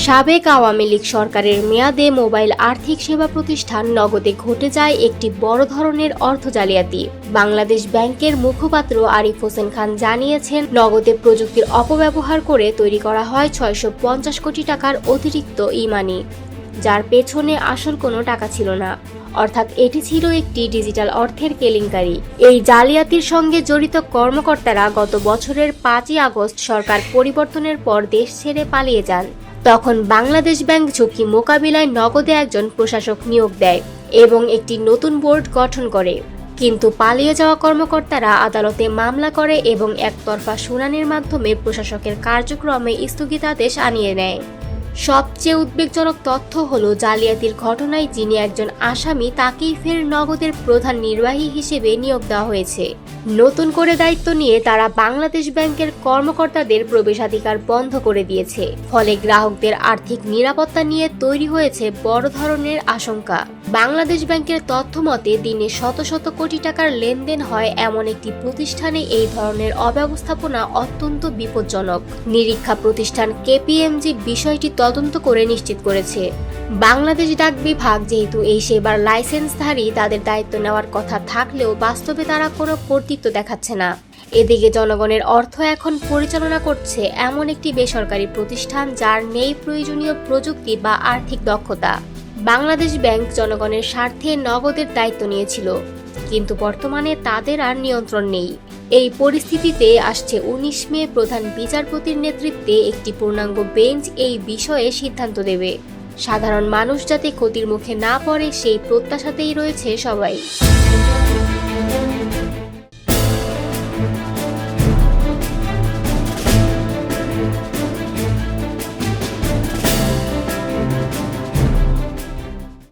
সাবেক আওয়ামী লীগ সরকারের মেয়াদে মোবাইল আর্থিক সেবা প্রতিষ্ঠান নগদে ঘটে যায় একটি বড় ধরনের অর্থ জালিয়াতি। বাংলাদেশ ব্যাংকের মুখপাত্র আরিফ হোসেন খান জানিয়েছেন, নগদে প্রযুক্তির অপব্যবহার করে তৈরি করা হয় ৬৫০ কোটি টাকার অতিরিক্ত ই-মানি, যার পেছনে আসল কোনো টাকা ছিল না। অর্থাৎ এটি ছিল একটি ডিজিটাল অর্থের কেলেঙ্কারি। এই জালিয়াতির সঙ্গে জড়িত কর্মকর্তারা গত বছরের ৫ই আগস্ট সরকার পরিবর্তনের পর দেশ ছেড়ে পালিয়ে যান। তখন বাংলাদেশ ব্যাংক ঝুঁকি মোকাবিলায় নগদে একজন প্রশাসক নিয়োগ দেয় এবং একটি নতুন বোর্ড গঠন করে। কিন্তু পালিয়ে যাওয়া কর্মকর্তারা আদালতে মামলা করে এবং একতরফা শুনানির মাধ্যমে প্রশাসকের কার্যক্রমে স্থগিতাদেশ আনিয়ে নেয়। সবচেয়ে উদ্বেগজনক তথ্য হলো, জালিয়াতির ঘটনায় যিনি একজন আসামি তাকেই ফের নগদের প্রধান নির্বাহী হিসেবে নিয়োগ দেওয়া হয়েছে। নতুন করে দায়িত্ব নিয়ে তারা বাংলাদেশ ব্যাংকের কর্মকর্তাদের প্রবেশাধিকার বন্ধ করে দিয়েছে। ফলে গ্রাহকদের আর্থিক নিরাপত্তা নিয়ে তৈরি হয়েছে বড় ধরনের আশঙ্কা। বাংলাদেশ ব্যাংকের তথ্য মতে দিনে শত শত কোটি টাকার লেনদেন হয় এমন একটি প্রতিষ্ঠানে এই ধরনের অব্যবস্থাপনা অত্যন্ত বিপজ্জনক। নিরীক্ষা প্রতিষ্ঠান কেপিএমজি বিষয়টি তদন্ত করে নিশ্চিত করেছে। বাংলাদেশ ডাক বিভাগ যেহেতু এই সেবার লাইসেন্সধারী, তাদের দায়িত্ব নেওয়ার কথা থাকলেও বাস্তবে তারা কোনো কর্তৃত্ব দেখাচ্ছে না। এদিকে জনগণের অর্থ এখন পরিচালনা করছে এমন একটি বেসরকারি প্রতিষ্ঠান যার নেই প্রয়োজনীয় প্রযুক্তি বা আর্থিক দক্ষতা। বাংলাদেশ ব্যাংক জনগণের স্বার্থে নগদের দায়িত্ব নিয়েছিল, কিন্তু বর্তমানে তাদের আর নিয়ন্ত্রণ নেই। এই পরিস্থিতিতে আসছে ১৯ মে প্রধান বিচারপতির নেতৃত্বে একটি পূর্ণাঙ্গ বেঞ্চ এই বিষয়ে সিদ্ধান্ত দেবে। সাধারণ মানুষ যাতে ক্ষতির মুখে না পড়ে সেই প্রত্যাশাতেই রয়েছে সবাই।